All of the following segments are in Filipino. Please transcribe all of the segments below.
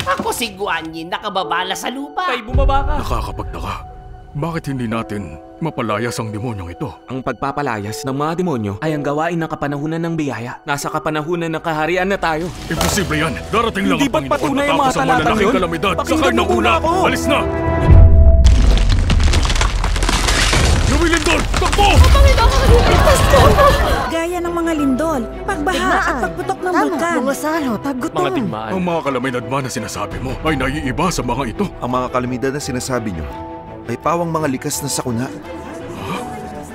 Ako si Guanyin, nakababala sa lupa. Kay bumaba ka. Nakakapagtaka. Bakit hindi natin mapalayas ang demonyong ito? Ang pagpapalayas ng mga demonyo ay ang gawain ng kapanahunan ng biyaya. Nasa kapanahunan ng kaharian na tayo. Imposible yan! Darating lang Hindi ang ba't patunay ang mga matapos ang talatang malalaking yun? kalamidad. Pakinggan Sakay na mo muna una! ako! Alis na! Lumilindol! Takbo! Gaya ng mga lindol, pagbaha at pagputok ng bulkan. Mga salot at gutom. Mga digmaan. Ang mga kalamidad man na sinasabi mo ay naiiba sa mga ito. Ang mga kalamidad na sinasabi nyo ay pawang mga likas na sakuna.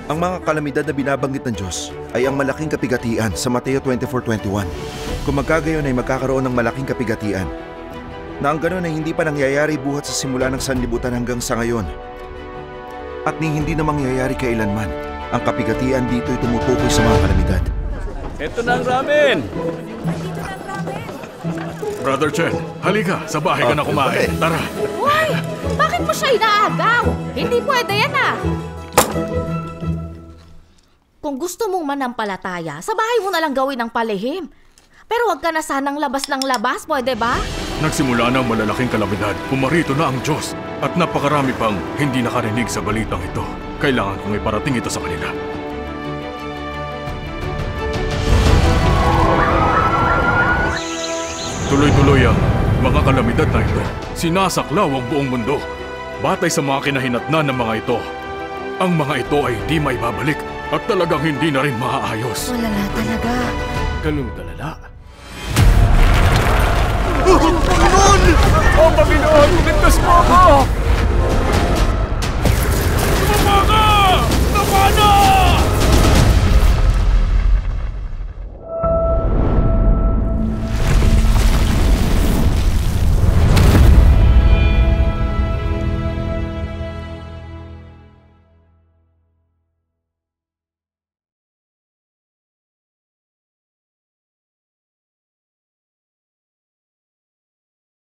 Ang mga kalamidad na binabanggit ng Diyos ay ang malaking kapigatian sa Mateo 24:21. Kung magkagayon ay magkakaroon ng malaking kapigatian na ang ganon ay hindi pa nangyayari buhat sa simula ng sanlibutan hanggang sa ngayon. At hindi na mangyayari kailanman. Ang kapigatian dito ay tumutukoy sa mga kalamidad. Ito na ang ramen! Brother Chen, halika. Sa bahay ka na kumain. Tara. Hoy! Bakit mo siya inaagaw? Hindi pwede yan ah! Kung gusto mong manampalataya, sa bahay mo na lang gawin ang palihim. Pero wag ka na sanang labas ng labas, pwede ba? Nagsimula na ang malalaking kalamidad. Pumarito na ang Diyos. At napakarami pang hindi nakarinig sa balitang ito. Kailangan kong iparating ito sa kanila. Tuloy-tuloy ang mga kalamidad na ito. Sinasaklaw ang buong mundo. Batay sa mga kinahinatnan ng mga ito, ang mga ito ay di maibabalik at talagang hindi na rin maaayos. Malala talaga. Ganun kalala. Panginoon! Oh, Panginoon! Ligtas mo ako! Tumama ka! Tama na!